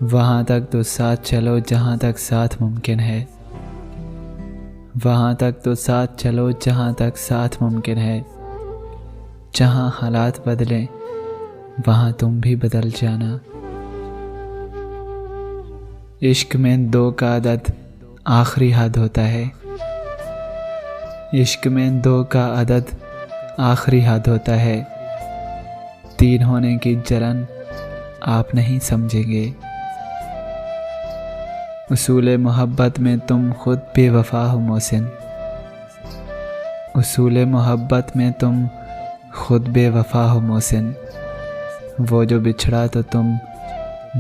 वहाँ तक तो साथ चलो जहाँ तक साथ मुमकिन है। वहाँ तक तो साथ चलो जहाँ तक साथ मुमकिन है। जहाँ हालात बदलें वहाँ तुम भी बदल जाना। इश्क में दो का अदद आखिरी हद होता है। इश्क में दो का अदद आखिरी हद होता है। तीन होने की जलन आप नहीं समझेंगे। उसूल मोहब्बत में तुम खुद बेवफा हो मोहसिन। उसूल मोहब्बत में तुम खुद बेवफा हो मोहसिन। वो जो बिछड़ा तो तुम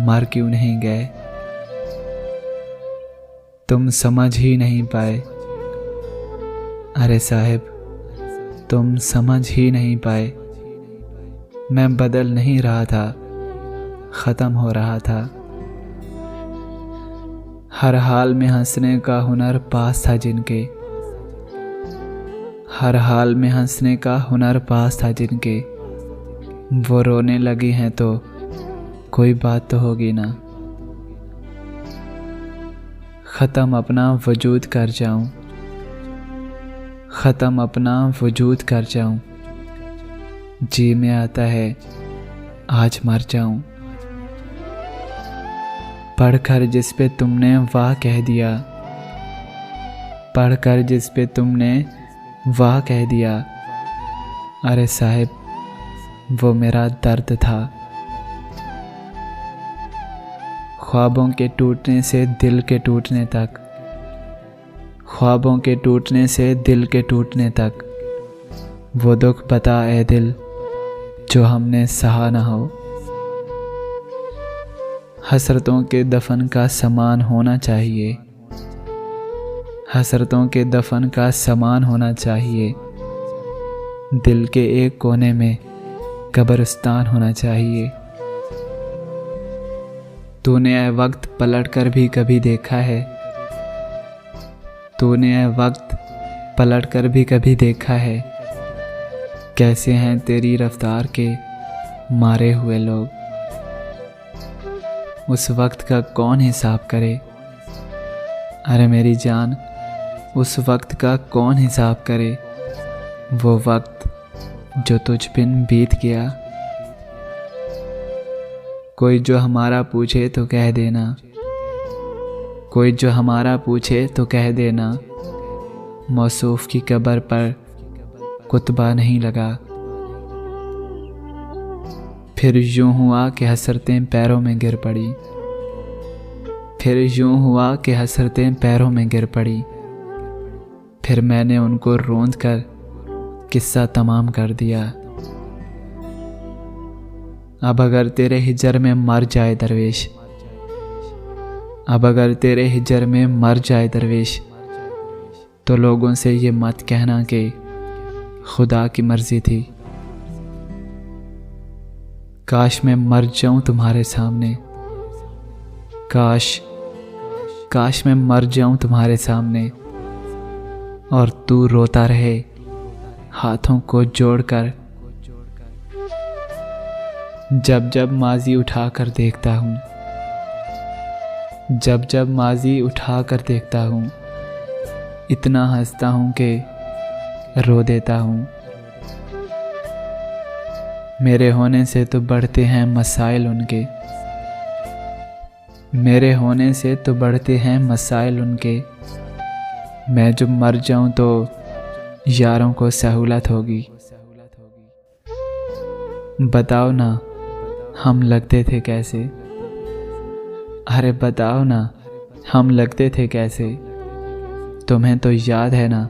मर क्यों नहीं गए। तुम समझ ही नहीं पाए। अरे साहिब तुम समझ ही नहीं पाए। मैं बदल नहीं रहा था, ख़त्म हो रहा था। हर हाल में हंसने का हुनर पास था जिनके। हर हाल में हंसने का हुनर पास था जिनके। वो रोने लगी हैं तो कोई बात तो होगी ना। ख़त्म अपना वजूद कर जाऊं। ख़त्म अपना वजूद कर जाऊं। जी में आता है आज मर जाऊं। पढ़कर जिस पे तुमने वाह कह दिया। पढ़कर जिस पे तुमने वाह कह दिया। अरे साहिब वो मेरा दर्द था। ख्वाबों के टूटने से दिल के टूटने तक। ख्वाबों के टूटने से दिल के टूटने तक। वो दुख बता ए दिल जो हमने सहा ना हो। हसरतों के दफन का सामान होना चाहिए। हसरतों के दफन का सामान होना चाहिए। दिल के एक कोने में कब्रिस्तान होना चाहिए। तूने ए वक्त पलट कर भी कभी देखा है। तूने ए वक्त पलट कर भी कभी देखा है। कैसे हैं तेरी रफ्तार के मारे हुए लोग। उस वक्त का कौन हिसाब करे। अरे मेरी जान उस वक्त का कौन हिसाब करे। वो वक्त जो तुझ बिन बीत गया। कोई जो हमारा पूछे तो कह देना। कोई जो हमारा पूछे तो कह देना। मौसूफ की कब्र पर कुतबा नहीं लगा। फिर यूं हुआ कि हसरतें पैरों में गिर पड़ी। फिर यूं हुआ कि हसरतें पैरों में गिर पड़ी। फिर मैंने उनको रोंद कर किस्सा तमाम कर दिया। अब अगर तेरे हिजर में मर जाए दरवेश। अब अगर तेरे हिजर में मर जाए दरवेश। तो लोगों से ये मत कहना कि खुदा की मर्जी थी। काश मैं मर जाऊं तुम्हारे सामने। काश मैं मर जाऊं तुम्हारे सामने। और तू रोता रहे हाथों को जोड़कर। जब जब माजी उठा कर देखता हूँ। जब जब माजी उठा कर देखता हूँ। इतना हंसता हूँ कि रो देता हूँ। मेरे होने से तो बढ़ते हैं मसाइल उनके। मेरे होने से तो बढ़ते हैं मसाइल उनके। मैं जब मर जाऊं तो यारों को सहूलत होगी। बताओ ना हम लगते थे कैसे। अरे बताओ ना हम लगते थे कैसे। तुम्हें तो याद है ना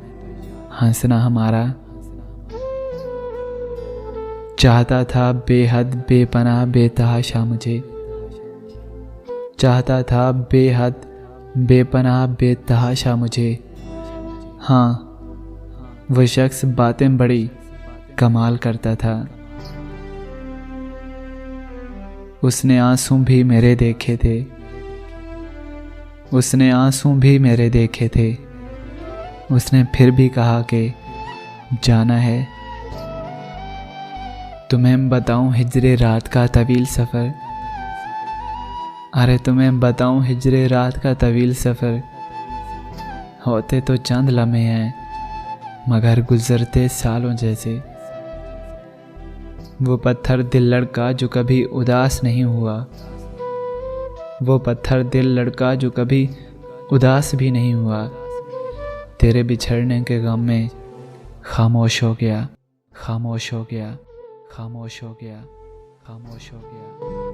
हंसना हमारा। चाहता था बेहद बेपनाह बेतहाशा मुझे। चाहता था बेहद बेपनाह बेतहाशा मुझे। हाँ वो शख्स बातें बड़ी कमाल करता था। उसने आंसू भी मेरे देखे थे। उसने आंसू भी मेरे देखे थे। उसने फिर भी कहा कि जाना है। तुम्हें बताऊं हिजरे रात का तवील सफ़र। अरे तुम्हें बताऊं हिजरे रात का तवील सफ़र, होते तो चंद लम्हे हैं मगर गुजरते सालों जैसे। वो पत्थर दिल लड़का जो कभी उदास नहीं हुआ, वो पत्थर दिल लड़का जो कभी उदास भी नहीं हुआ, तेरे बिछड़ने के गम में खामोश हो गया, खामोश हो गया, खामोश हो गया, खामोश हो गया।